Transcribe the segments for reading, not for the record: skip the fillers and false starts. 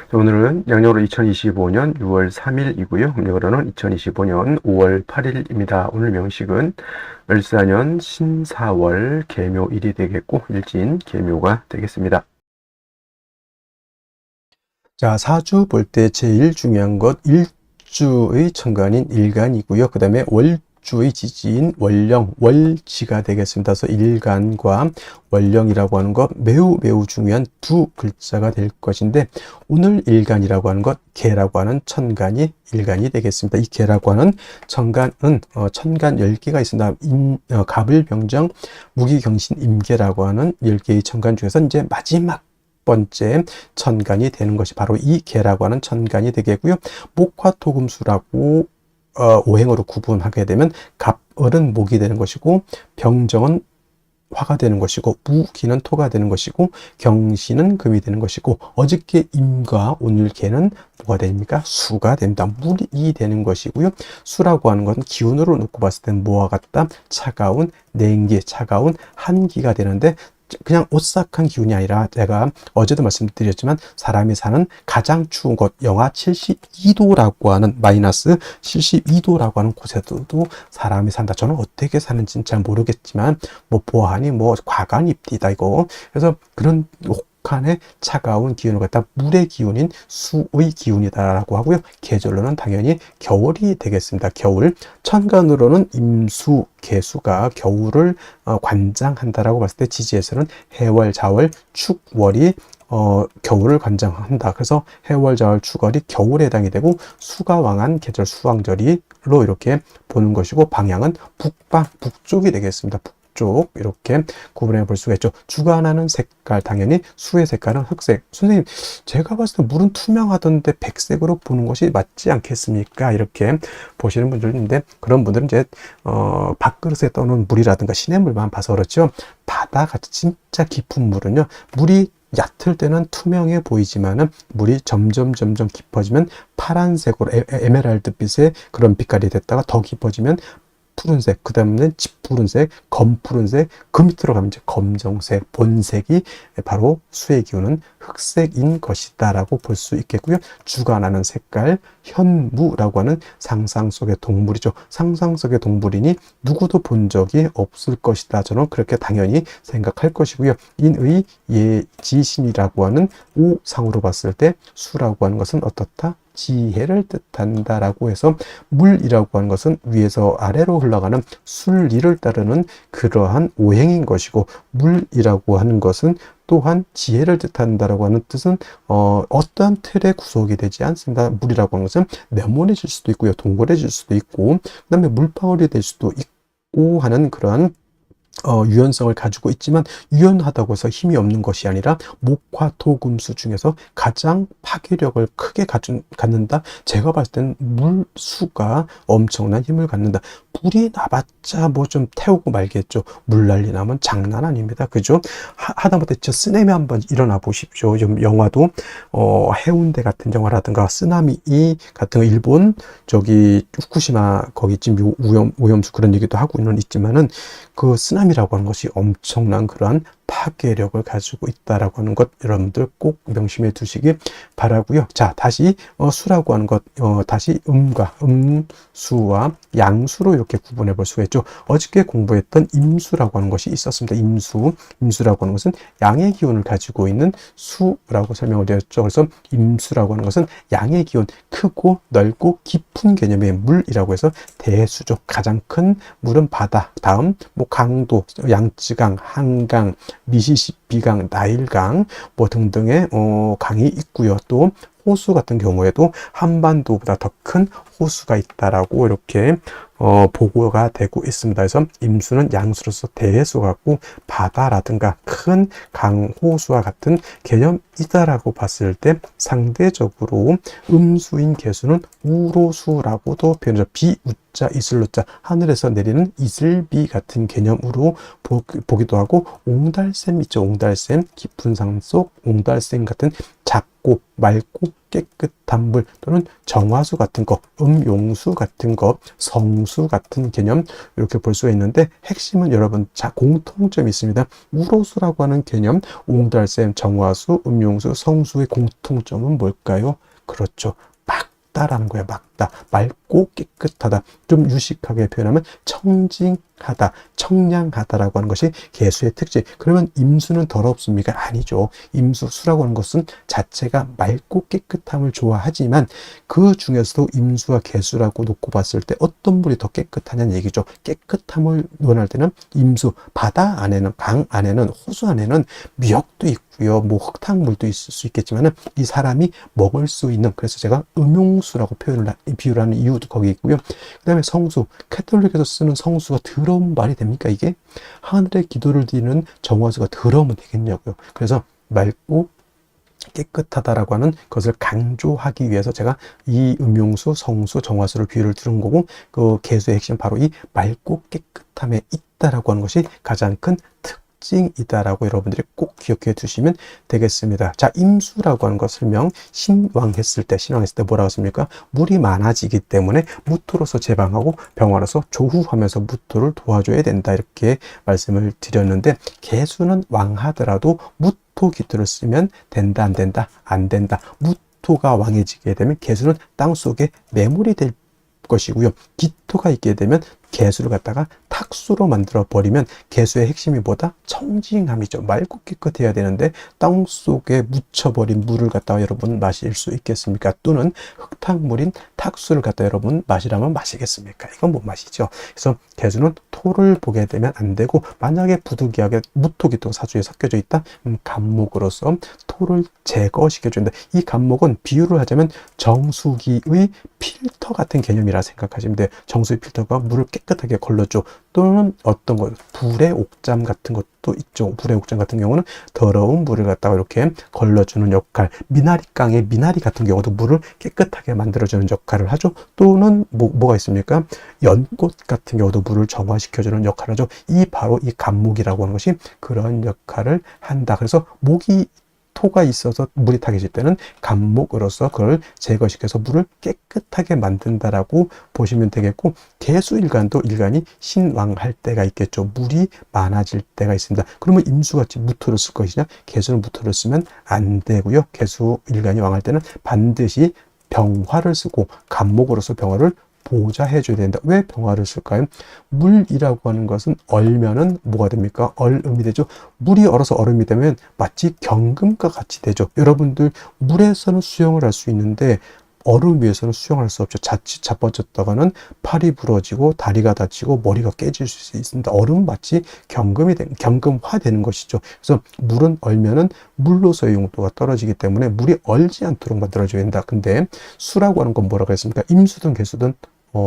자, 오늘은 양력으로 2025년 6월 3일이고요. 음력으로는 2025년 5월 8일입니다. 오늘 명식은 을사년 신사월 계묘일이 되겠고 일진 계묘가 되겠습니다. 자, 사주 볼 때 제일 중요한 것 일주의 천간인 일간이고요. 그 다음에 월주의 지지인 월령, 월지가 되겠습니다. 그래서 일간과 월령이라고 하는 것 매우 중요한 두 글자가 될 것인데, 오늘 일간이라고 하는 것 개라고 하는 천간이 일간이 되겠습니다. 이 개라고 하는 천간은 천간 10개가 있습니다. 갑을병정 무기경신 임계라고 하는 10개의 천간 중에서 이제 마지막 번째 천간이 되는 것이 바로 이 개라고 하는 천간이 되겠고요. 목화토금수라고 오행으로 구분하게 되면 갑을은 목이 되는 것이고, 병정은 화가 되는 것이고, 무기는 토가 되는 것이고, 경신은 금이 되는 것이고, 어저께 임과 오늘 개는 뭐가 됩니까? 수가 됩니다. 물이 되는 것이고요. 수라고 하는 것은 기운으로 놓고 봤을 때는 뭐와 같다? 차가운 냉기, 차가운 한기가 되는데, 그냥 오싹한 기운이 아니라 제가 어제도 말씀드렸지만 사람이 사는 가장 추운 곳 영하 72도라고 하는 마이너스 72도라고 하는 곳에도 사람이 산다. 저는 어떻게 사는지는 잘 모르겠지만 뭐 보아하니 뭐 과간입디다 이거. 그래서 그런 혹한의 차가운 기운을 갖다 물의 기운인 수의 기운이다라고 하고요. 계절로는 당연히 겨울이 되겠습니다. 겨울. 천간으로는 임수, 개수가 겨울을 관장한다라고 봤을 때 지지에서는 해월, 자월, 축, 월이 겨울을 관장한다. 그래서 해월, 자월, 축월이 겨울에 해당이 되고, 수가 왕한 계절 수왕절이로 이렇게 보는 것이고, 방향은 북방, 북쪽이 되겠습니다. 쪽 이렇게 구분해 볼 수가 있죠. 주관하는 색깔, 당연히 수의 색깔은 흑색. 선생님, 제가 봤을 때 물은 투명하던데 백색으로 보는 것이 맞지 않겠습니까? 이렇게 보시는 분들도 있는데, 그런 분들은 이제 밥그릇에 떠놓은 물이라든가 시냇물만 봐서 그렇죠. 바다같이 진짜 깊은 물은요, 물이 얕을 때는 투명해 보이지만은 물이 점점 깊어지면 파란색으로 에메랄드빛의 그런 빛깔이 됐다가 더 깊어지면 푸른색, 그 다음에는 짙푸른색, 검푸른색, 그 밑으로 가면 이제 검정색, 본색이 바로 수의 기운은 흑색인 것이다 라고 볼 수 있겠고요. 주관하는 색깔, 현무라고 하는 상상 속의 동물이죠. 상상 속의 동물이니 누구도 본 적이 없을 것이다. 저는 그렇게 당연히 생각할 것이고요. 인의 예지신이라고 하는 오상으로 봤을 때 수라고 하는 것은 어떻다? 지혜를 뜻한다라고 해서, 물이라고 하는 것은 위에서 아래로 흘러가는 순리를 따르는 그러한 오행인 것이고, 물이라고 하는 것은 또한 지혜를 뜻한다라고 하는 뜻은 어떠한 틀에 구속이 되지 않습니다. 물이라고 하는 것은 네모내질 수도 있고요, 동그래질 수도 있고, 그 다음에 물방울이 될 수도 있고 하는 그러한 유연성을 가지고 있지만, 유연하다고 해서 힘이 없는 것이 아니라 목화토금수 중에서 가장 파괴력을 크게 갖는다. 제가 봤을 때는 물수가 엄청난 힘을 갖는다. 불이 나봤자 뭐 좀 태우고 말겠죠. 물난리 나면 장난 아닙니다. 그죠? 하다못해 저 쓰나미 한번 일어나 보십시오. 좀 영화도 해운대 같은 영화라든가 쓰나미 같은 거, 일본 저기 후쿠시마 거기쯤 오염수 그런 얘기도 하고는 있지만은, 그 쓰나미라고 하는 것이 엄청난 그러한 파괴력을 가지고 있다라고 하는 것 여러분들 꼭 명심해 두시기 바라고요. 자, 다시 수라고 하는 것 다시 음과 음수와 양수로 이렇게 구분해 볼 수가 있죠. 어저께 공부했던 임수라고 하는 것이 있었습니다. 임수라고 하는 것은 양의 기운을 가지고 있는 수라고 설명을 드렸죠. 그래서 임수라고 하는 것은 양의 기운, 크고 넓고 깊은 개념의 물이라고 해서 대수죠. 가장 큰 물은 바다, 다음 뭐 강도, 양쯔강, 한강, 미시시피강, 나일강 뭐 등등의 강이 있고요. 또 호수 같은 경우에도 한반도보다 더 큰 호수가 있다라고 이렇게 보고가 되고 있습니다. 그래서 임수는 양수로서 대수 같고, 바다라든가 큰 강, 호수와 같은 개념이다라고 봤을 때, 상대적으로 음수인 개수는 우로수라고도 표현하죠. 비우자 이슬로자, 하늘에서 내리는 이슬비 같은 개념으로 보기도 하고, 옹달샘 있죠. 옹달샘, 깊은 산 속 옹달샘 같은 작고 맑고 깨끗한 물 또는 정화수 같은 거, 음용수 같은 거, 성수 같은 개념 이렇게 볼 수가 있는데 핵심은 여러분 공통점이 있습니다. 우로수라고 하는 개념, 옹달샘, 정화수, 음용수, 성수의 공통점은 뭘까요? 그렇죠. 맑다라는 거예요. 맑다. 맑고 깨끗하다. 좀 유식하게 표현하면 청징하다, 청량하다라고 하는 것이 개수의 특징. 그러면 임수는 더럽습니까? 아니죠. 임수, 수라고 하는 것은 자체가 맑고 깨끗함을 좋아하지만 그 중에서도 임수와 개수라고 놓고 봤을 때 어떤 물이 더 깨끗하냐는 얘기죠. 깨끗함을 원할 때는 임수, 바다 안에는, 강 안에는, 호수 안에는 미역도 있고요. 뭐 흙탕물도 있을 수 있겠지만은 이 사람이 먹을 수 있는, 그래서 제가 음용수라고 비유를 하는 이유도 거기 있고요. 그 다음에 성수, 캐톨릭에서 쓰는 성수가 더러운 말이 됩니까? 이게 하늘의 기도를 드리는 정화수가 더러우면 되겠냐고요. 그래서 맑고 깨끗하다라고 하는 것을 강조하기 위해서 제가 이 음용수, 성수, 정화수를 비유를 들은 거고, 그 개수의 핵심은 바로 이 맑고 깨끗함에 있다라고 하는 것이 가장 큰 특징이다라고 여러분들이 꼭 기억해 두시면 되겠습니다. 자, 임수라고 하는 것 설명, 신왕했을 때 뭐라고 했습니까? 물이 많아지기 때문에 무토로서 제방하고 병화로서 조후하면서 무토를 도와줘야 된다, 이렇게 말씀을 드렸는데, 개수는 왕하더라도 무토 기토를 쓰면 된다, 안 된다? 안 된다. 무토가 왕해지게 되면 개수는 땅속에 매몰이 될 것이고요. 기토가 있게 되면 개수를 갖다가 탁수로 만들어 버리면 개수의 핵심이 뭐다? 청징함이죠. 맑고 깨끗해야 되는데 땅 속에 묻혀버린 물을 갖다가 여러분 마실 수 있겠습니까? 또는 흙탕물인 탁수를 갖다 여러분 마시라면 마시겠습니까? 이건 못 마시죠. 그래서 개수는 토를 보게 되면 안 되고, 만약에 부득이하게 무토기토가 사주에 섞여져 있다? 간목으로서 토를 제거시켜준다. 이 간목은 비유를 하자면 정수기의 필터 같은 개념이라 생각하시면 돼요. 정수기 필터가 물을 깨끗하게 걸러줘. 또는 어떤 것, 불의 옥잠 같은 것도 있죠. 불의 옥잠 같은 경우는 더러운 물을 갖다가 이렇게 걸러주는 역할. 미나리깡의 미나리 같은 경우도 물을 깨끗하게 만들어주는 역할을 하죠. 또는 뭐가 있습니까? 연꽃 같은 경우도 물을 정화시켜주는 역할을 하죠. 바로 이 간목이라고 하는 것이 그런 역할을 한다. 그래서 토가 있어서 물이 타게질 때는 간목으로서 그걸 제거시켜서 물을 깨끗하게 만든다라고 보시면 되겠고, 개수일간도 일간이 신왕할 때가 있겠죠. 물이 많아질 때가 있습니다. 그러면 임수같이 무토를 쓸 것이냐? 개수는 무토를 쓰면 안 되고요. 개수일간이 왕할 때는 반드시 병화를 쓰고 간목으로서 병화를 보좌해 줘야 된다. 왜 병화를 쓸까요? 물이라고 하는 것은 얼면은 뭐가 됩니까? 얼음이 되죠. 물이 얼어서 얼음이 되면 마치 경금과 같이 되죠. 여러분들 물에서는 수영을 할 수 있는데 얼음 위에서는 수영할 수 없죠. 자칫 자빠졌다가는 팔이 부러지고 다리가 다치고 머리가 깨질 수 있습니다. 얼음 마치 경금화 되는 것이죠. 그래서 물은 얼면은 물로서의 용도가 떨어지기 때문에 물이 얼지 않도록 만들어줘야 된다. 근데 수라고 하는 건 뭐라고 했습니까? 임수든 개수든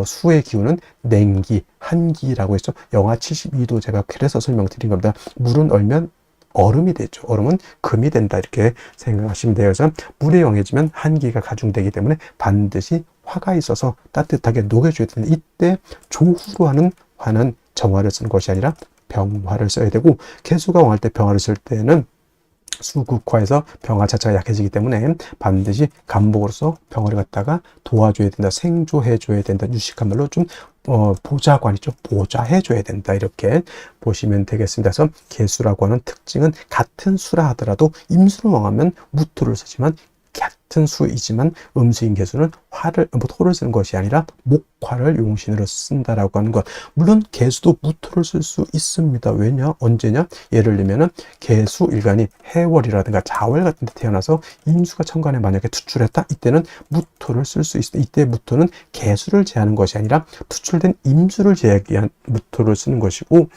수의 기운은 냉기, 한기라고 했죠. 영하 72도 제가 그래서 설명드린 겁니다. 물은 얼면 얼음이 되죠. 얼음은 금이 된다, 이렇게 생각하시면 돼요. 그래서 물에 영해지면 한기가 가중되기 때문에 반드시 화가 있어서 따뜻하게 녹여줘야 되는데, 이때 조후로 하는 화는 정화를 쓰는 것이 아니라 병화를 써야 되고, 개수가 왕할 때 병화를 쓸 때는 수극화해서 병화 자체가 약해지기 때문에 반드시 간목으로서 병화를 갖다가 도와줘야 된다, 생조해줘야 된다, 유식한 말로 좀 보좌관이죠. 보좌해줘야 된다, 이렇게 보시면 되겠습니다. 그래서 개수라고 하는 특징은 같은 수라 하더라도 임수를 왕하면 무토를 쓰지만, 같은 수이지만 음수인 개수는 토를 쓰는 것이 아니라 목화를 용신으로 쓴다라고 하는 것. 물론 개수도 무토를 쓸 수 있습니다. 왜냐? 언제냐? 예를 들면은 개수 일간이 해월이라든가 자월 같은 데 태어나서 임수가 천간에 만약에 투출했다? 이때는 무토를 쓸 수 있습니다. 이때 무토는 개수를 제하는 것이 아니라 투출된 임수를 제하기 위한 무토를 쓰는 것이고,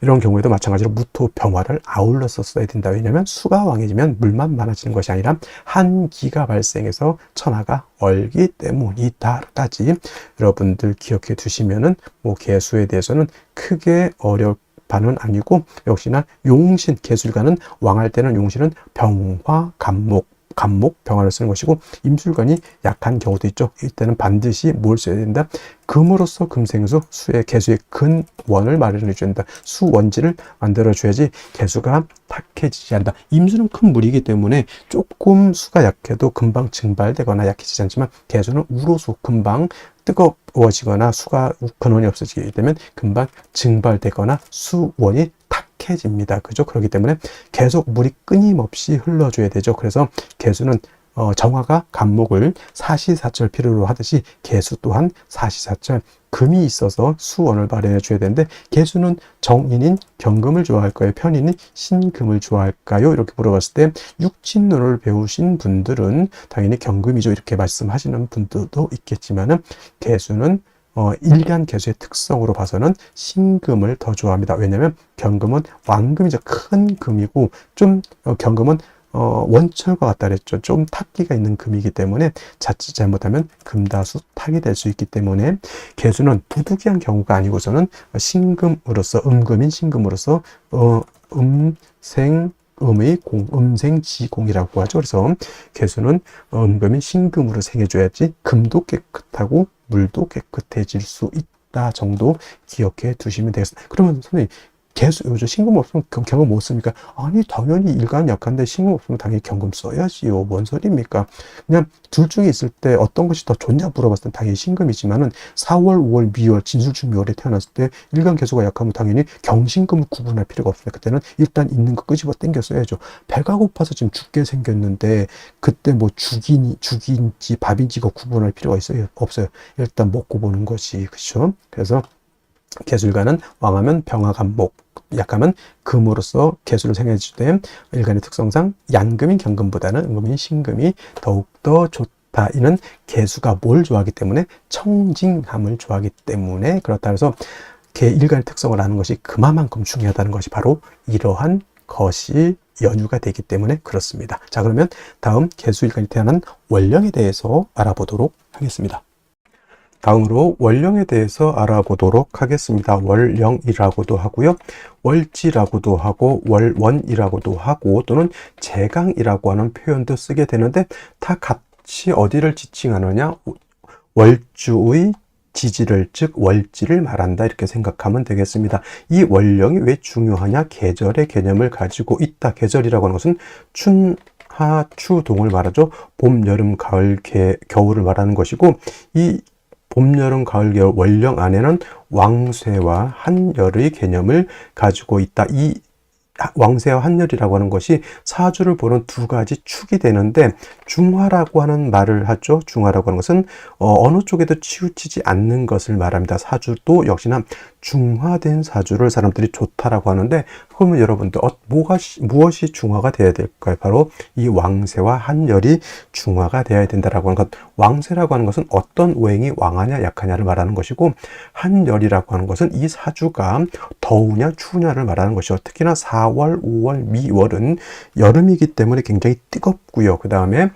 이런 경우에도 마찬가지로 무토 병화를 아울러서 써야 된다. 왜냐하면 수가 왕해지면 물만 많아지는 것이 아니라 한기가 발생해서 천하가 얼기 때문이다까지 여러분들 기억해 두시면은 개수에 대해서는 크게 어려울 바는 아니고, 역시나 용신, 개수일간은 왕할 때는 용신은 병화, 간목, 간목, 병화를 쓰는 것이고, 임술관이 약한 경우도 있죠. 이때는 반드시 뭘 써야 된다? 금으로서 금생수, 수의 개수의 근원을 마련해 줘야 된다. 수원지를 만들어 줘야지 개수가 탁해지지 않는다. 임수는 큰 물이기 때문에 조금 수가 약해도 금방 증발되거나 약해지지 않지만, 개수는 우로수, 금방 뜨거워지거나 수가 근원이 없어지게 되면 금방 증발되거나 수원이 탁해집니다. 그죠? 그렇기 때문에 계속 물이 끊임없이 흘러줘야 되죠. 그래서 개수는 정화가 간목을 사시사철 필요로 하듯이 개수 또한 사시사철 금이 있어서 수원을 마련해 줘야 되는데, 개수는 정인인 경금을 좋아할까요? 편인인 신금을 좋아할까요? 이렇게 물어봤을 때 육친론을 배우신 분들은 당연히 경금이죠, 이렇게 말씀하시는 분들도 있겠지만은, 개수는 일간 개수의 특성으로 봐서는 신금을 더 좋아합니다. 왜냐하면 경금은 왕금이죠. 큰 금이고, 좀 경금은 원철과 같다 그랬죠. 좀 탁기가 있는 금이기 때문에 자칫 잘못하면 금다수 탁이 될 수 있기 때문에, 개수는 부득이한 경우가 아니고서는 신금으로서, 음금인 신금으로서 음생음의 공, 음생지공이라고 하죠. 그래서 개수는 음금인 신금으로 생겨줘야지 금도 깨끗하고 물도 깨끗해질 수 있다 정도 기억해 두시면 되겠습니다. 그러면 선생님, 개수, 요즘 신금 없으면 경금 못 씁니까? 아니, 당연히 일간 약한데 신금 없으면 당연히 경금 써야지요. 뭔 소리입니까? 그냥 둘 중에 있을 때 어떤 것이 더 좋냐 물어봤을 때 당연히 신금이지만은, 4월, 5월, 미월, 진술중 미월에 태어났을 때 일간 개수가 약하면 당연히 경신금을 구분할 필요가 없습니다. 그때는 일단 있는 거 끄집어 당겨 써야죠. 배가 고파서 지금 죽게 생겼는데 그때 뭐 죽인지 밥인지 가 구분할 필요가 있어요? 없어요. 일단 먹고 보는 것이, 그렇죠? 그래서 개술가는 왕하면 병화 간목, 약하면 금으로서 개수를 생해주되, 일간의 특성상 양금인 경금보다는 음금인 신금이 더욱더 좋다. 이는 개수가 뭘 좋아하기 때문에? 청징함을 좋아하기 때문에 그렇다. 그래서 일간의 특성을 아는 것이 그만큼 중요하다는 것이 바로 이러한 것이 연유가 되기 때문에 그렇습니다. 자, 그러면 다음 개수일간이 태어난 월령에 대해서 알아보도록 하겠습니다. 다음으로 월령에 대해서 알아보도록 하겠습니다. 월령이라고도 하고요, 월지라고도 하고, 월원이라고도 하고, 또는 제강이라고 하는 표현도 쓰게 되는데, 다 같이 어디를 지칭하느냐? 월주의 지지를, 즉 월지를 말한다, 이렇게 생각하면 되겠습니다. 이 월령이 왜 중요하냐? 계절의 개념을 가지고 있다. 계절이라고 하는 것은 춘하 추동을 말하죠. 봄, 여름, 가을, 겨울을 말하는 것이고, 이 봄, 여름, 가을, 겨울 월령 안에는 왕쇠와 한열의 개념을 가지고 있다. 이 왕쇠와 한열이라고 하는 것이 사주를 보는 두 가지 축이 되는데, 중화라고 하는 말을 하죠. 중화라고 하는 것은 어느 쪽에도 치우치지 않는 것을 말합니다. 사주도 역시나 중화된 사주를 사람들이 좋다라고 하는데, 그러면 여러분들 무엇이 중화가 되어야 될까요? 바로 이 왕쇠와 한열이 중화가 되어야 된다라고 하는 것. 왕쇠라고 하는 것은 어떤 오행이 왕하냐 약하냐를 말하는 것이고, 한열이라고 하는 것은 이 사주가 더우냐 추우냐를 말하는 것이죠. 특히나 4월, 5월, 미월은 여름이기 때문에 굉장히 뜨겁고요. 그 다음에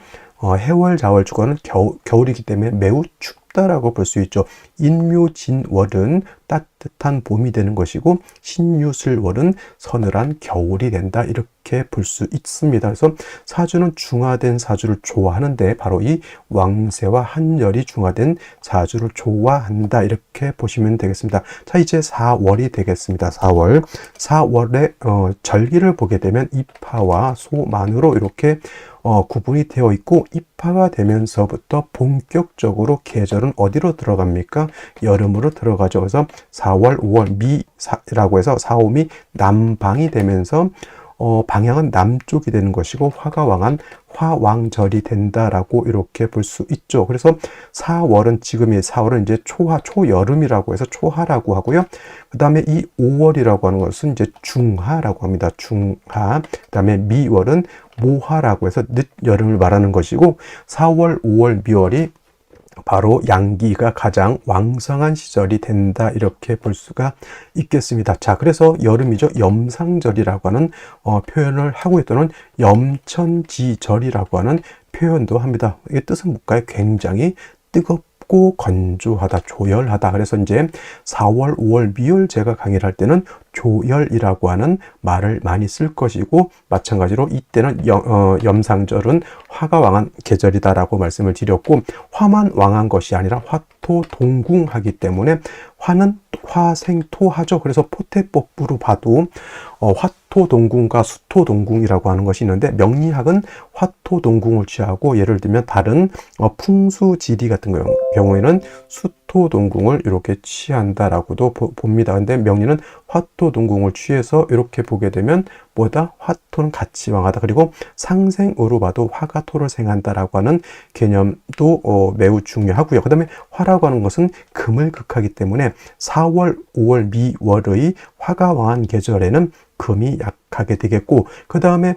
해월, 자월, 주간은 겨울이기 때문에 매우 춥다라고 볼 수 있죠. 인묘진월은 따뜻한 봄이 되는 것이고, 신유술월은 서늘한 겨울이 된다, 이렇게 볼 수 있습니다. 그래서 사주는 중화된 사주를 좋아하는데, 바로 이 왕쇠와 한열이 중화된 사주를 좋아한다, 이렇게 보시면 되겠습니다. 자, 이제 4월이 되겠습니다. 4월의 절기를 보게 되면 입하와 소만으로 이렇게 구분이 되어 있고, 입하가 되면서부터 본격적으로 계절은 어디로 들어갑니까? 여름으로 들어가죠. 그래서 4월, 5월 미라고 해서 4, 5미 남방이 되면서 방향은 남쪽이 되는 것이고, 화가 왕한 화왕절이 된다라고 이렇게 볼 수 있죠. 그래서 4월은, 지금의 4월은 이제 초여름이라고 해서 초하라고 하고요. 그 다음에 이 5월이라고 하는 것은 이제 중하라고 합니다. 중하. 그 다음에 미월은 모하라고 해서 늦여름을 말하는 것이고, 4월, 5월, 미월이 바로 양기가 가장 왕성한 시절이 된다, 이렇게 볼 수가 있겠습니다. 자, 그래서 여름이죠. 염상절이라고 하는 표현을 하고 있더는 염천지절이라고 하는 표현도 합니다. 이게 뜻은 뭘까요? 굉장히 뜨겁고 맑고 건조하다, 조열하다. 그래서 이제 4월, 5월 미열 제가 강의를 할 때는 조열이라고 하는 말을 많이 쓸 것이고, 마찬가지로 이때는 염상절은 화가 왕한 계절이다라고 말씀을 드렸고, 화만 왕한 것이 아니라 화토동궁하기 때문에 화는 화생토하죠. 그래서 포태법부로 봐도 화토동궁과 수토동궁이라고 하는 것이 있는데, 명리학은 화토동궁을 취하고, 예를 들면 다른 풍수지리 같은 경우에는 수토동궁을 이렇게 취한다라고도 봅니다. 근데 명리는 화토동궁을 취해서 이렇게 보게 되면 뭐다? 화토는 같이 왕하다. 그리고 상생으로 봐도 화가 토를 생한다라고 하는 개념도 매우 중요하고요. 그 다음에 화라고 하는 것은 금을 극하기 때문에 4월, 5월, 미월의 화가 왕한 계절에는 금이 약하게 되겠고, 그 다음에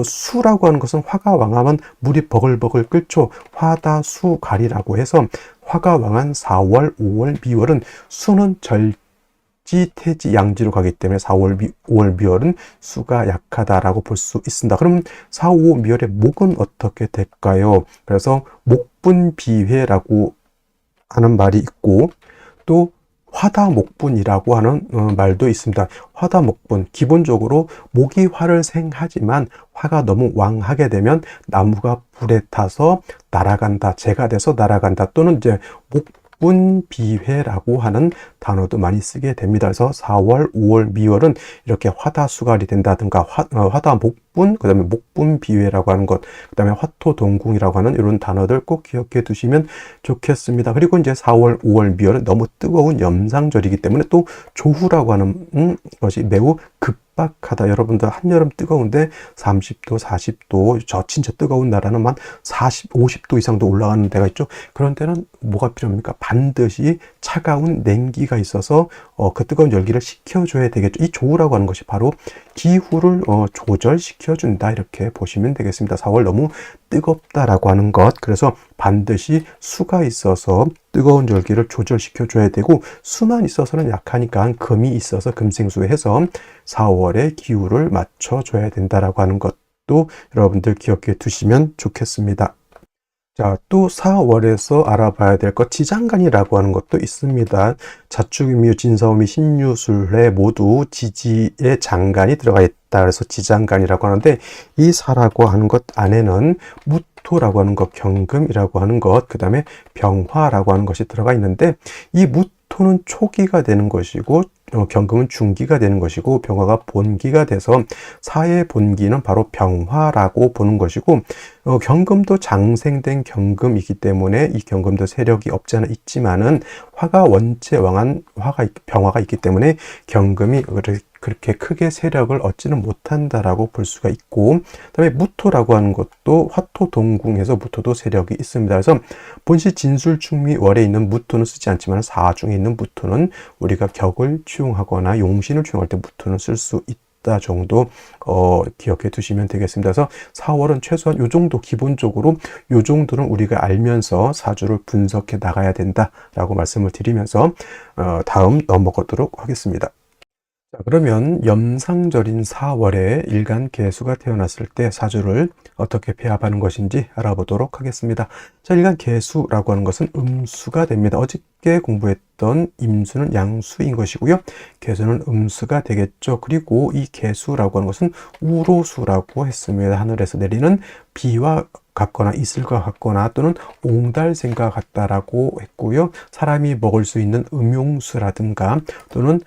수라고 하는 것은 화가 왕하면 물이 버글버글 끓죠. 화다수갈이라고 해서 화가 왕한 4월, 5월, 미월은 수는 절지, 태지, 양지로 가기 때문에 4월, 5월, 미월은 수가 약하다라고 볼 수 있습니다. 그럼 4, 5, 미월의 목은 어떻게 될까요? 그래서 목분비회라고 하는 말이 있고, 또 화다목분이라고 하는 말도 있습니다. 화다목분, 기본적으로 목이 화를 생하지만 화가 너무 왕하게 되면 나무가 불에 타서 날아간다, 재가 돼서 날아간다, 또는 이제 목분비회라고 하는 단어도 많이 쓰게 됩니다. 그래서 4월, 5월, 미월은 이렇게 화다수갈이 된다든가 화다목분, 그 다음에 목분비회라고 하는 것, 그 다음에 화토동궁이라고 하는 이런 단어들 꼭 기억해 두시면 좋겠습니다. 그리고 이제 4월, 5월, 미월은 너무 뜨거운 염상절이기 때문에 또 조후라고 하는 것이 매우 급박하다. 여러분들 한여름 뜨거운데 30도, 40도, 저 진짜 뜨거운 나라는 만 40, 50도 이상도 올라가는 데가 있죠. 그런 데는 뭐가 필요합니까? 반드시 차가운 냉기가 있어서 그 뜨거운 열기를 식혀줘야 되겠죠. 이 조우라고 하는 것이 바로 기후를 조절시켜준다, 이렇게 보시면 되겠습니다. 4월 너무 뜨겁다라고 하는 것, 그래서 반드시 수가 있어서 뜨거운 열기를 조절시켜줘야 되고, 수만 있어서는 약하니까 금이 있어서 금생수해서 4월의 기후를 맞춰줘야 된다라고 하는 것도 여러분들 기억해 두시면 좋겠습니다. 자, 또 4월에서 알아봐야 될 것, 지장간이라고 하는 것도 있습니다. 자축인묘, 진사오미, 신유술래 모두 지지의 장간이 들어가 있다. 그래서 지장간이라고 하는데, 이 사라고 하는 것 안에는 무토라고 하는 것, 경금이라고 하는 것, 그 다음에 병화라고 하는 것이 들어가 있는데, 이 무토는 초기가 되는 것이고, 경금은 중기가 되는 것이고, 병화가 본기가 돼서 사의 본기는 바로 병화라고 보는 것이고, 경금도 장생된 경금이기 때문에 이 경금도 세력이 없지 않아 있지만은 화가 원체 왕한 병화가 있기 때문에 경금이 그렇게 크게 세력을 얻지는 못한다라고 볼 수가 있고, 그다음에 무토라고 하는 것도 화토동궁에서 무토도 세력이 있습니다. 그래서 본시 진술충미월에 있는 무토는 쓰지 않지만 사중에 있는 무토는 우리가 격을 취용하거나 용신을 취용할 때 무토는 쓸 수 있다 정도 기억해 두시면 되겠습니다. 그래서 4월은 최소한 요 정도, 기본적으로 요 정도는 우리가 알면서 사주를 분석해 나가야 된다라고 말씀을 드리면서 다음 넘어가도록 하겠습니다. 자, 그러면 염상절인 4월에 일간 개수가 태어났을 때 사주를 어떻게 배합하는 것인지 알아보도록 하겠습니다. 자, 일간 개수라고 하는 것은 음수가 됩니다. 어저께 공부했던 임수는 양수인 것이고요. 개수는 음수가 되겠죠. 그리고 이 개수라고 하는 것은 우로수라고 했습니다. 하늘에서 내리는 비와 같거나 이슬과 같거나 또는 옹달샘과 같다라고 했고요. 사람이 먹을 수 있는 음용수라든가 또는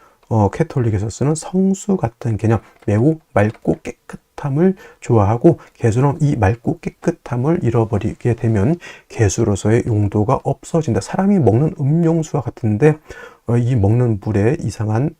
캐톨릭에서 쓰는 성수 같은 개념, 매우 맑고 깨끗함을 좋아하고, 개수는 이 맑고 깨끗함을 잃어버리게 되면 개수로서의 용도가 없어진다. 사람이 먹는 음용수와 같은데 이 먹는 물에 이상한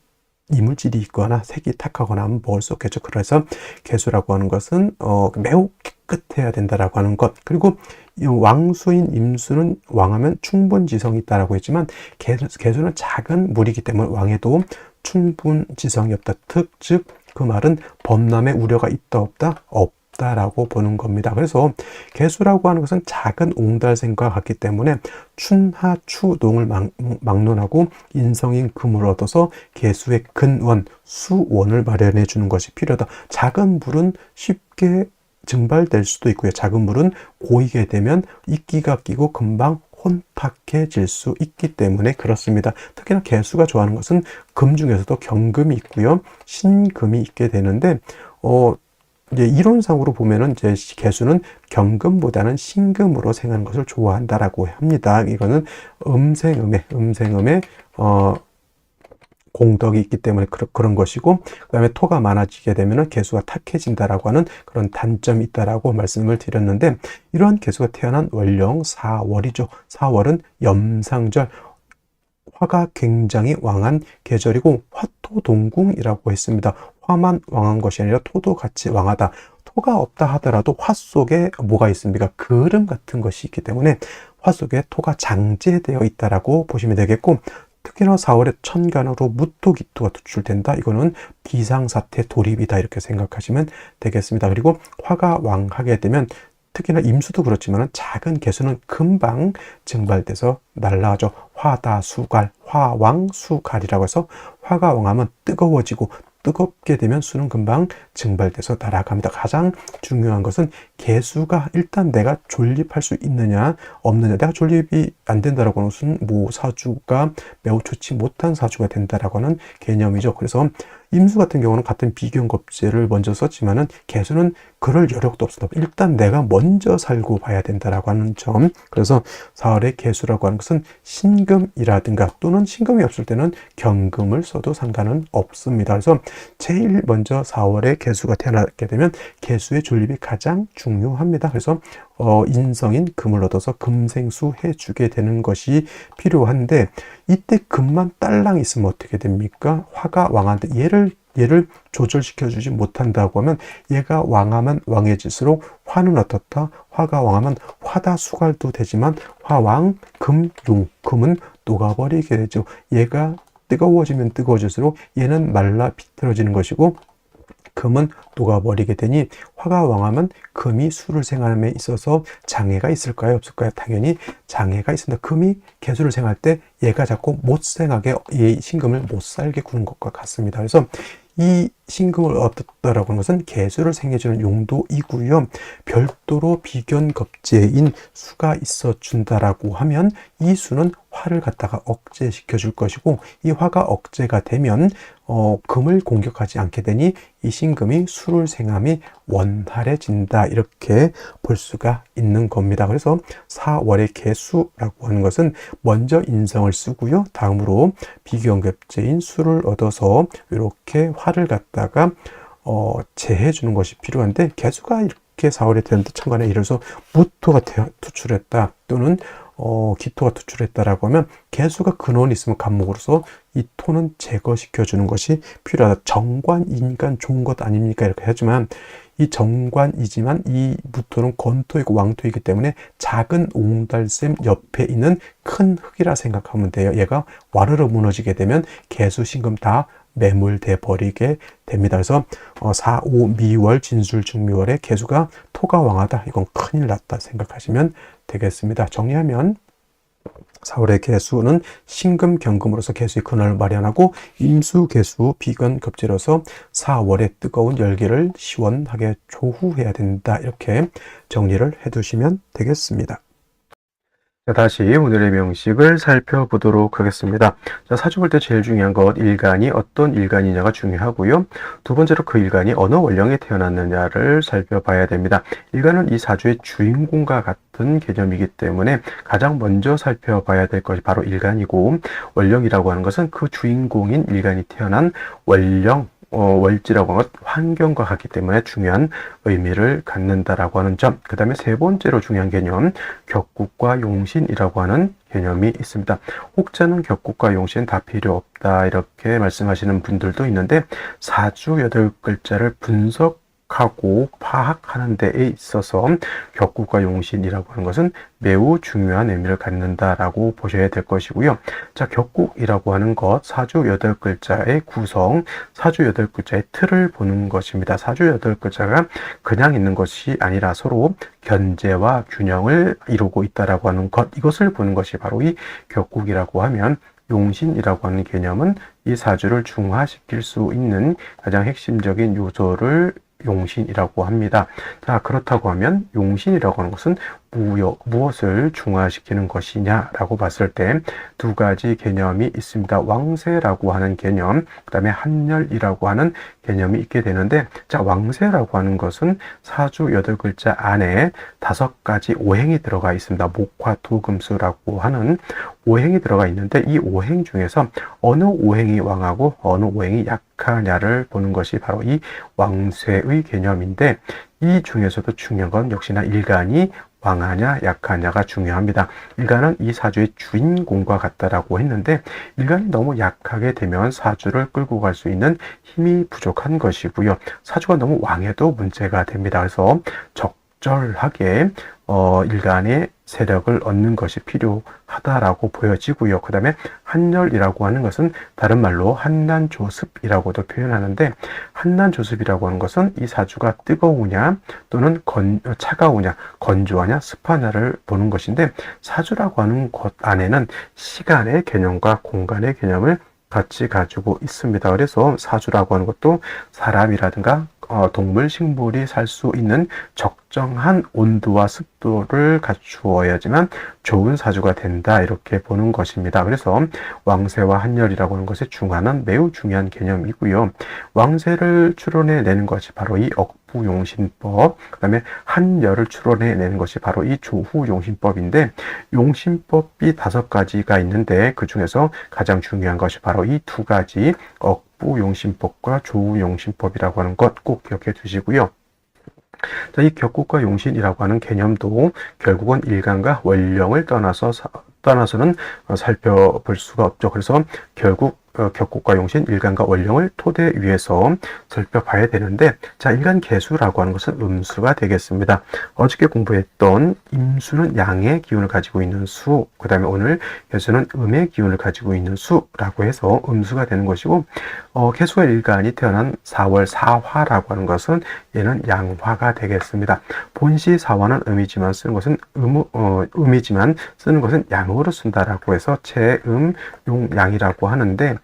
이물질이 있거나 색이 탁하거나 하면 먹을 수 없겠죠. 그래서 개수라고 하는 것은 매우 깨끗해야 된다라고 하는 것. 그리고 이 왕수인 임수는 왕하면 충분지성이 있다라고 했지만 개수는 작은 물이기 때문에 왕에도 충분지성이 없다. 즉 그 말은 범람의 우려가 있다 없다? 없다라고 보는 겁니다. 그래서 개수라고 하는 것은 작은 옹달샘과 같기 때문에 춘하추동을 막론하고 인성인 금을 얻어서 개수의 근원, 수원을 마련해 주는 것이 필요하다. 작은 물은 쉽게 증발될 수도 있고요. 작은 물은 고이게 되면 이끼가 끼고 금방 혼탁해질 수 있기 때문에 그렇습니다. 특히나 개수가 좋아하는 것은 금 중에서도 경금이 있고요. 신금이 있게 되는데, 이제 이론상으로 보면은 이제 개수는 경금보다는 신금으로 생하는 것을 좋아한다라고 합니다. 이거는 음생음의 공덕이 있기 때문에 그런 것이고, 그 다음에 토가 많아지게 되면 개수가 탁해진다라고 하는 그런 단점이 있다라고 말씀을 드렸는데, 이러한 개수가 태어난 월령 4월이죠. 4월은 염상절, 화가 굉장히 왕한 계절이고 화토동궁이라고 했습니다. 화만 왕한 것이 아니라 토도 같이 왕하다. 토가 없다 하더라도 화 속에 뭐가 있습니까? 그름 같은 것이 있기 때문에 화 속에 토가 장제되어 있다라고 보시면 되겠고, 특히나 4월에 천간으로 무토기토가 투출된다. 이거는 비상사태 돌입이다 이렇게 생각하시면 되겠습니다. 그리고 화가 왕하게 되면 특히나 임수도 그렇지만 작은 개수는 금방 증발돼서 날라가죠. 화다수갈, 화왕수갈이라고 해서 화가 왕하면 뜨거워지고 뜨겁게 되면 수는 금방 증발돼서 날아갑니다. 가장 중요한 것은 개수가 일단 내가 존립할 수 있느냐 없느냐. 내가 존립이 안 된다라고 하는 것은 사주가 매우 좋지 못한 사주가 된다라고 하는 개념이죠. 그래서 임수 같은 경우는 같은 비견겁제를 먼저 썼지만은 개수는 그럴 여력도 없어도 일단 내가 먼저 살고 봐야 된다라고 하는 점. 그래서 4월의 개수라고 하는 것은 신금이라든가 또는 신금이 없을 때는 경금을 써도 상관은 없습니다. 그래서 제일 먼저 4월에 개수가 태어나게 되면 개수의 존립이 가장 중요합니다. 그래서 인성인 금을 얻어서 금생수 해주게 되는 것이 필요한데, 이때 금만 딸랑 있으면 어떻게 됩니까? 화가 왕한데 얘를 조절시켜주지 못한다고 하면 얘가 왕하면 왕해질수록 화는 어떻다? 화가 왕하면 화다수갈도 되지만 화왕 금융, 금은 녹아버리게 되죠. 얘가 뜨거워지면 뜨거워질수록 얘는 말라 비틀어지는 것이고, 금은 녹아버리게 되니 화가 왕하면 금이 수를 생함에 있어서 장애가 있을까요? 없을까요? 당연히 장애가 있습니다. 금이 개수를 생할 때 얘가 자꾸 못 생하게, 얘 신금을 못 살게 구는 것과 같습니다. 그래서 이 신금을 얻었다라고 하는 것은 개수를 생해주는 용도이고요. 별도로 비견겁제인 수가 있어 준다라고 하면 이 수는 화를 갖다가 억제시켜 줄 것이고, 이 화가 억제가 되면 금을 공격하지 않게 되니 이 신금이 수를 생함이 원활해진다, 이렇게 볼 수가 있는 겁니다. 그래서 4월의 개수라고 하는 것은 먼저 인성을 쓰고요. 다음으로 비견겁제인 수를 얻어서 이렇게 화를 갖다가 제해 주는 것이 필요한데, 개수가 이렇게 4월에 되는데 천간에 예를 들어서 무토가 투출했다 또는 기토가 투출했다라고 하면 개수가 근원이 있으면 간목으로서 이 토는 제거시켜 주는 것이 필요하다. 정관이니까 좋은 것 아닙니까? 이렇게 하지만 이 정관이지만 이 무토는 건토이고 왕토이기 때문에 작은 옹달샘 옆에 있는 큰 흙이라 생각하면 돼요. 얘가 와르르 무너지게 되면 개수, 신금 다 매몰돼 버리게 됩니다. 그래서 4, 5, 미월, 진술, 중미월에 개수가 토가 왕하다. 이건 큰일 났다 생각하시면 되겠습니다. 정리하면 4월의 개수는 신금, 경금으로서 개수의 근원을 마련하고, 임수, 개수, 비견, 급제로서 4월의 뜨거운 열기를 시원하게 조후해야 된다. 이렇게 정리를 해두시면 되겠습니다. 자, 다시 오늘의 명식을 살펴보도록 하겠습니다. 자, 사주 볼 때 제일 중요한 것, 일간이 어떤 일간이냐가 중요하고요. 두 번째로 그 일간이 어느 원령에 태어났느냐를 살펴봐야 됩니다. 일간은 이 사주의 주인공과 같은 개념이기 때문에 가장 먼저 살펴봐야 될 것이 바로 일간이고, 원령이라고 하는 것은 그 주인공인 일간이 태어난 원령, 월지라고 하는 것, 환경과 같기 때문에 중요한 의미를 갖는다라고 하는 점. 그 다음에 세 번째로 중요한 개념, 격국과 용신이라고 하는 개념이 있습니다. 혹자는 격국과 용신 다 필요 없다 이렇게 말씀하시는 분들도 있는데, 사주 8글자를 분석하고 파악하는 데에 있어서 격국과 용신이라고 하는 것은 매우 중요한 의미를 갖는다라고 보셔야 될 것이고요. 자, 격국이라고 하는 것, 사주 8글자의 구성, 사주 8글자의 틀을 보는 것입니다. 사주 8글자가 그냥 있는 것이 아니라 서로 견제와 균형을 이루고 있다라고 하는 것, 이것을 보는 것이 바로 이 격국이라고 하면, 용신이라고 하는 개념은 이 사주를 중화시킬 수 있는 가장 핵심적인 요소를 용신이라고 합니다. 자, 그렇다고 하면 용신이라고 하는 것은 무엇을 중화시키는 것이냐라고 봤을 때 두 가지 개념이 있습니다. 왕세라고 하는 개념, 그 다음에 한열이라고 하는 개념이 있게 되는데, 자, 왕세라고 하는 것은 사주 8글자 안에 5가지 오행이 들어가 있습니다. 목화토금수라고 하는 오행이 들어가 있는데, 이 오행 중에서 어느 오행이 왕하고 어느 오행이 약하냐를 보는 것이 바로 이 왕세의 개념인데, 이 중에서도 중요한 건 역시나 일간이 왕하냐 약하냐가 중요합니다. 일간은 이 사주의 주인공과 같다라고 했는데, 일간이 너무 약하게 되면 사주를 끌고 갈 수 있는 힘이 부족한 것이고요. 사주가 너무 왕해도 문제가 됩니다. 그래서 적절하게 일간의 세력을 얻는 것이 필요하다라고 보여지고요. 그 다음에 한열이라고 하는 것은 다른 말로 한난조습이라고도 표현하는데, 한난조습이라고 하는 것은 이 사주가 뜨거우냐 또는 차가우냐, 건조하냐, 습하냐를 보는 것인데, 사주라고 하는 것 안에는 시간의 개념과 공간의 개념을 같이 가지고 있습니다. 그래서 사주라고 하는 것도 사람이라든가 동물, 식물이 살 수 있는 적정한 온도와 습도를 갖추어야지만 좋은 사주가 된다, 이렇게 보는 것입니다. 그래서 왕세와 한열이라고 하는 것의 중화는 매우 중요한 개념이고요. 왕세를 추론해내는 것이 바로 이 억부용신법, 그 다음에 한열을 추론해내는 것이 바로 이 조후용신법인데, 용신법이 5가지가 있는데 그 중에서 가장 중요한 것이 바로 이 2가지 억부용신법과 조후용신법이라고 하는 것 꼭 기억해 두시고요. 자, 이 격국과 용신이라고 하는 개념도 결국은 일간과 원령을 떠나서는 살펴볼 수가 없죠. 그래서 결국 격국과 용신, 일간과 원령을 토대 위에서 살펴봐야 되는데, 자, 일간 개수라고 하는 것은 음수가 되겠습니다. 어저께 공부했던 임수는 양의 기운을 가지고 있는 수, 그 다음에 오늘 개수는 음의 기운을 가지고 있는 수라고 해서 음수가 되는 것이고, 개수와 일간이 태어난 4월 4화라고 하는 것은 얘는 양화가 되겠습니다. 본시 4화는 음이지만 쓰는 것은 음이지만 쓰는 것은 양으로 쓴다라고 해서 채음, 용, 양이라고 하는데,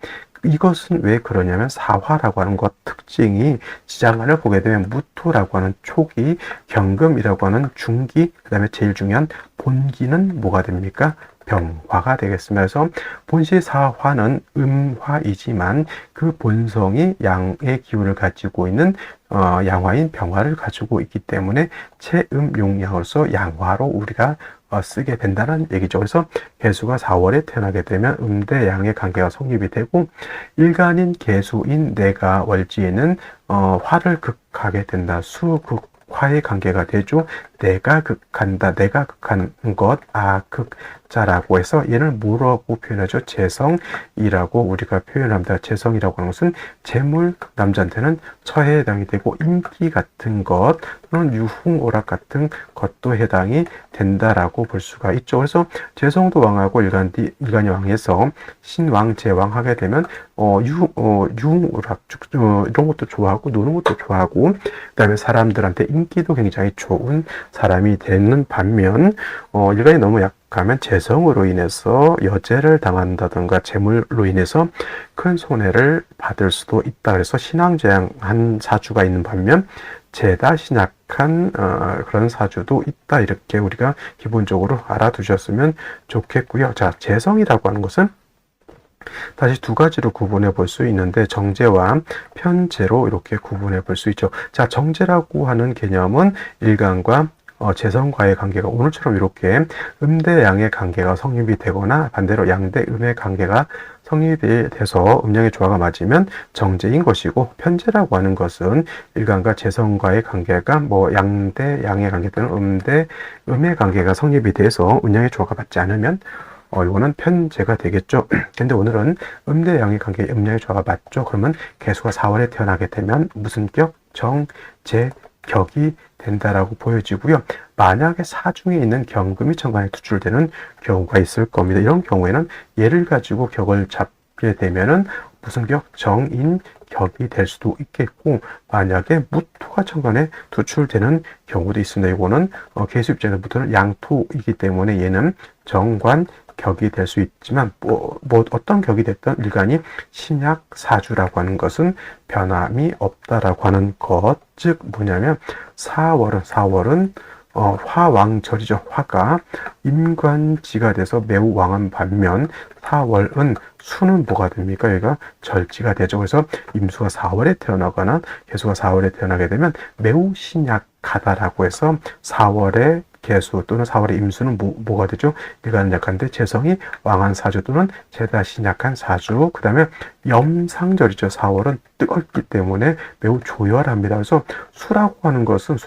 이것은 왜 그러냐면 사화라고 하는 것 특징이 지장간을 보게 되면 무토라고 하는 초기, 경금이라고 하는 중기, 그 다음에 제일 중요한 본기는 뭐가 됩니까? 병화가 되겠습니다. 그래서 본시 사화는 음화이지만 그 본성이 양의 기운을 가지고 있는 양화인 병화를 가지고 있기 때문에 채음용양으로서 양화로 우리가 쓰게 된다는 얘기죠. 그래서 개수가 4월에 태어나게 되면 음대 양의 관계가 성립이 되고, 일간인 개수인 내가 월지에는 화를 극하게 된다. 수극 화의 관계가 되죠. 내가 극한다. 내가 극하는 것, 극자라고 해서 얘를 뭐라고 표현하죠? 재성이라고 우리가 표현합니다. 재성이라고 하는 것은 재물, 남자한테는 처에 해당이 되고, 인기 같은 것 또는 유흥, 오락 같은 것도 해당이 된다라고 볼 수가 있죠. 그래서 재성도 왕하고 일간이 왕해서 신왕, 제왕 하게 되면 유흥, 오락 이런 것도 좋아하고 노는 것도 좋아하고, 그 다음에 사람들한테 인기도 굉장히 좋은 사람이 되는 반면, 일간이 너무 약하면 재성으로 인해서 여제를 당한다든가 재물로 인해서 큰 손해를 받을 수도 있다. 그래서 신앙재앙한 사주가 있는 반면 재다 신약한 그런 사주도 있다. 이렇게 우리가 기본적으로 알아두셨으면 좋겠고요. 자, 재성이라고 하는 것은 다시 2가지로 구분해 볼 수 있는데, 정제와 편제로 이렇게 구분해 볼 수 있죠. 자, 정제라고 하는 개념은 일간과 재성과의 관계가 오늘처럼 이렇게 음대 양의 관계가 성립이 되거나 반대로 양대 음의 관계가 성립이 돼서 음양의 조화가 맞으면 정제인 것이고, 편제라고 하는 것은 일간과 재성과의 관계가 양대 양의 관계 또는 음대 음의 관계가 성립이 돼서 음양의 조화가 맞지 않으면 이거는 편제가 되겠죠. 근데 오늘은 음대 양의 관계, 음양의 조화가 맞죠. 그러면 개수가 4월에 태어나게 되면 무슨 격? 정제 격이 된다라고 보여지고요. 만약에 사중에 있는 경금이 천간에 투출되는 경우가 있을 겁니다. 이런 경우에는 얘를 가지고 격을 잡게 되면은 무슨 격? 정인 격이 될 수도 있겠고, 만약에 무토가 천간에 투출되는 경우도 있습니다. 이거는 개수 입장에서 무토는 양토이기 때문에 얘는 정관 격이 될 수 있지만, 어떤 격이 됐든 일간이 신약 사주라고 하는 것은 변함이 없다라고 하는 것. 즉 뭐냐면 4월은 화왕절이죠. 화가 임관지가 돼서 매우 왕한 반면 4월은 수는 뭐가 됩니까? 여기가 절지가 되죠. 그래서 임수가 4월에 태어나거나 개수가 4월에 태어나게 되면 매우 신약하다라고 해서 4월에 개수 또는 4월의 임수는 뭐가 되죠? 일간은 약한데 재성이 왕한 사주 또는 재다시 약한 사주. 그 다음에 염상절이죠. 4월은 뜨겁기 때문에 매우 조열합니다. 그래서 수라고 하는 것은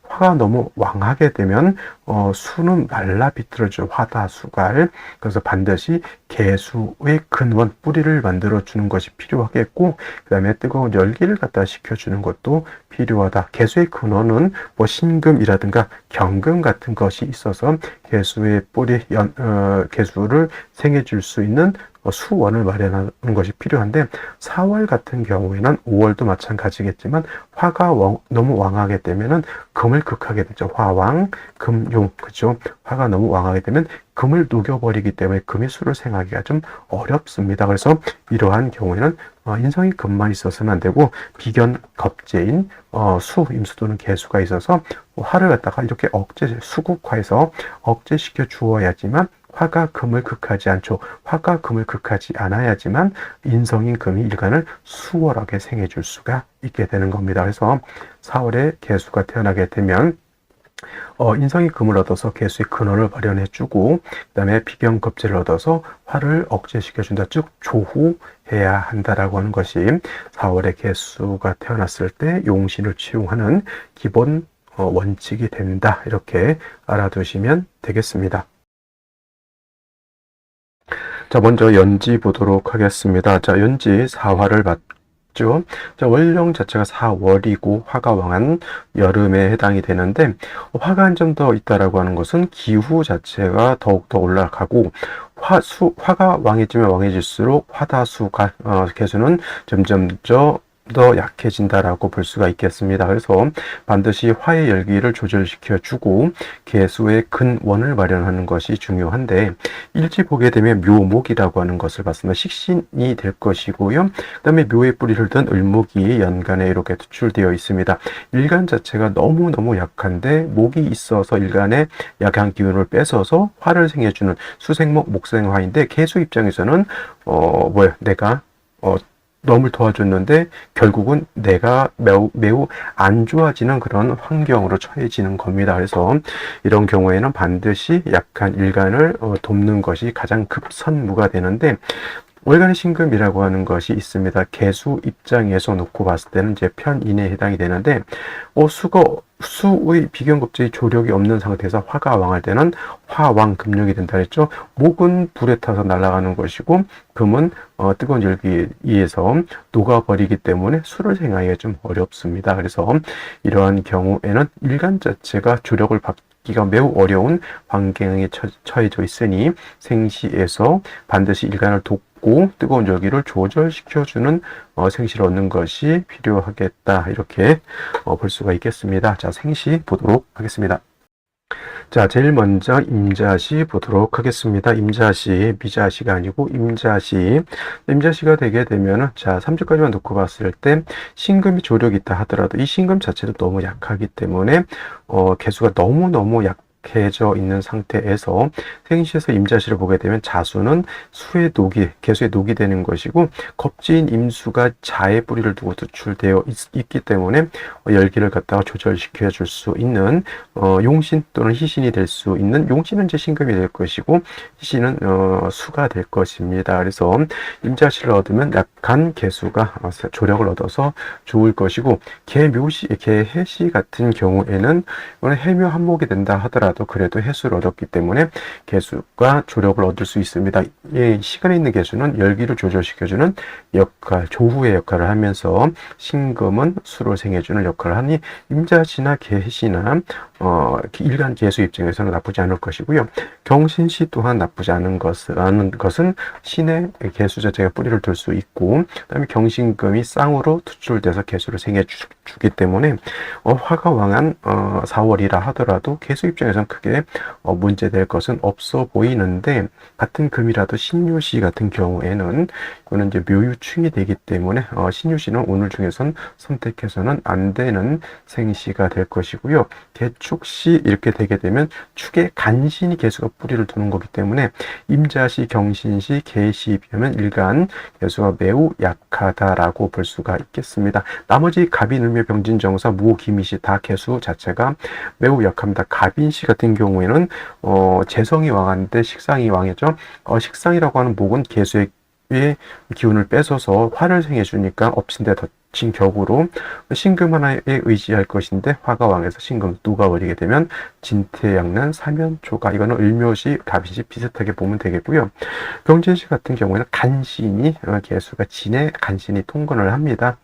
화가 너무 왕하게 되면 수는 말라 비틀어져 화다수갈. 그래서 반드시 개수의 근원 뿌리를 만들어 주는 것이 필요하겠고, 그 다음에 뜨거운 열기를 갖다 식혀주는 것도 필요하다. 개수의 근원은 뭐 신금이라든가 경금 같은 것이 있어서 개수의 뿌리 개수를 생해줄 수 있는 수원을 마련하는 것이 필요한데, 4월 같은 경우에는 5월도 마찬가지겠지만 화가 너무 왕하게 되면은 금을 극하게 되죠. 화왕, 금용, 그죠? 화가 너무 왕하게 되면 금을 녹여버리기 때문에 금이 수를 생하기가 좀 어렵습니다. 그래서 이러한 경우에는 인성이 금만 있어서는 안 되고 비견 겁재인 수, 임수 또는 개수가 있어서 화를 갖다가 이렇게 수국화해서 억제시켜 주어야지만 화가 금을 극하지 않죠. 화가 금을 극하지 않아야지만 인성인 금이 일간을 수월하게 생해줄 수가 있게 되는 겁니다. 그래서 4월에 개수가 태어나게 되면 인성이 금을 얻어서 개수의 근원을 마련해주고, 그 다음에 비견겁제를 얻어서 화를 억제시켜준다. 즉 조후해야 한다라고 하는 것이 4월에 개수가 태어났을 때 용신을 치용하는 기본 원칙이 된다. 이렇게 알아두시면 되겠습니다. 자, 먼저 연지 보도록 하겠습니다. 자, 연지 4화를 봤죠. 자, 월령 자체가 4월이고 화가 왕한 여름에 해당이 되는데, 화가 한 점 더 있다라고 하는 것은 기후 자체가 더욱더 올라가고, 화가 왕해지면 왕해질수록 화다수가 개수는 점점 더 약해진다라고 볼 수가 있겠습니다. 그래서 반드시 화의 열기를 조절시켜 주고 개수의 근원을 마련하는 것이 중요한데, 일지 보게 되면 묘목이라고 하는 것을 봤으면 식신이 될 것이고요. 그 다음에 묘의 뿌리를 든 을목이 연간에 이렇게 투출되어 있습니다. 일간 자체가 너무너무 약한데 목이 있어서 일간의 약한 기운을 뺏어서 화를 생해주는 수생목 목생화인데, 개수 입장에서는 내가 너무 도와줬는데 결국은 내가 매우 안 좋아지는 그런 환경으로 처해지는 겁니다. 그래서 이런 경우에는 반드시 약한 일간을 돕는 것이 가장 급선무가 되는데, 월간의 신금이라고 하는 것이 있습니다. 개수 입장에서 놓고 봤을 때는 이제 편인에 해당이 되는데, 수의 비견겁제의 조력이 없는 상태에서 화가 왕할 때는 화왕금력이 된다 했죠. 목은 불에 타서 날아가는 것이고, 금은 뜨거운 열기에 의해서 녹아버리기 때문에 수를 생하기가 좀 어렵습니다. 그래서 이러한 경우에는 일간 자체가 조력을 받기가 매우 어려운 환경에 처해져 있으니 생시에서 반드시 일간을 돕고 뜨거운 열기를 조절시켜주는 생시를 얻는 것이 필요하겠다. 이렇게 볼 수가 있겠습니다. 자, 생시 보도록 하겠습니다. 자, 제일 먼저 임자시 보도록 하겠습니다. 임자시, 미자시가 아니고 임자시. 임자시가 되게 되면은, 자, 3주까지만 놓고 봤을 때, 신금이 조력이 있다 하더라도 이 신금 자체도 너무 약하기 때문에, 개수가 너무너무 약해져 있는 상태에서 생시에서 임자시를 보게 되면 자수는 수의 녹이, 개수의 녹이 되는 것이고, 겁지인 임수가 자의 뿌리를 두고 투출되어 있기 때문에 열기를 갖다가 조절시켜 줄 수 있는 용신 또는 희신이 될 수 있는, 용신은 이제 신금이 될 것이고 희신은 수가 될 것입니다. 그래서 임자시를 얻으면 약한 개수가 조력을 얻어서 좋을 것이고, 개해시 같은 경우에는 해묘 한목이 된다 하더라도 그래도 해수를 얻었기 때문에 개수가 조력을 얻을 수 있습니다. 이 시간에 있는 개수는 열기를 조절시켜주는 역할, 조후의 역할을 하면서 신금은 수를 생해주는 역할을 하니, 임자시나 개시나 일간 개수 입장에서는 나쁘지 않을 것이고요. 경신시 또한 나쁘지 않은 것은 신의 개수 자체가 뿌리를 둘 수 있고, 그 다음에 경신금이 쌍으로 투출돼서 개수를 생해 주기 때문에 화가 왕한 4월이라 하더라도 개수 입장에서는 크게 문제될 것은 없어 보이는데, 같은 금이라도 신유시 같은 경우에는 이거는 이제 묘유충이 되기 때문에 신유시는 오늘 중에선 선택해서는 안 되는 생시가 될 것이고요. 개축시 이렇게 되게 되면 축에 간신히 개수가 뿌리를 두는 거기 때문에 임자시, 경신시, 개시에 비하면 일간 개수가 매우 약하다라고 볼 수가 있겠습니다. 나머지 갑인, 을묘, 병진, 정사, 무, 기미시 다 개수 자체가 매우 약합니다. 갑인시 같은 경우에는 재성이 왕한데 식상이 왕이죠. 식상이라고 하는 목은 개수의 기운을 뺏어서 화를 생해주니까 엎친데 덮친 격으로 신금 하나에 의지할 것인데, 화가 왕에서 신금 누가 버리게 되면 진퇴양난 사면초가, 이거는 을묘시, 갑인시 비슷하게 보면 되겠고요. 병진시 같은 경우에는 간신히 개수가 진에 간신히 통근을 합니다.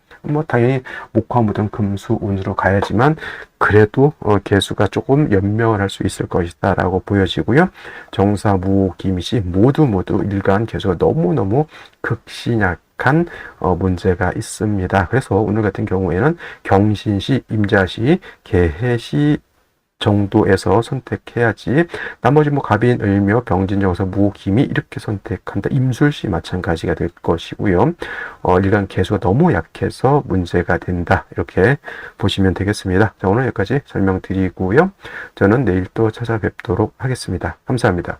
당연히 목화무등 금수운으로 가야지만 그래도 개수가 조금 연명을 할 수 있을 것이다 라고 보여지고요. 정사, 무, 기미시 모두 일간 개수가 너무너무 극신약한 문제가 있습니다. 그래서 오늘 같은 경우에는 경신시, 임자시, 개해시 정도에서 선택해야지, 나머지 갑인, 을묘, 병진, 정사, 무, 기미 이렇게 선택한다. 임술시 마찬가지가 될 것이고요. 일간 개수가 너무 약해서 문제가 된다, 이렇게 보시면 되겠습니다. 자, 오늘 여기까지 설명드리고요. 저는 내일 또 찾아뵙도록 하겠습니다. 감사합니다.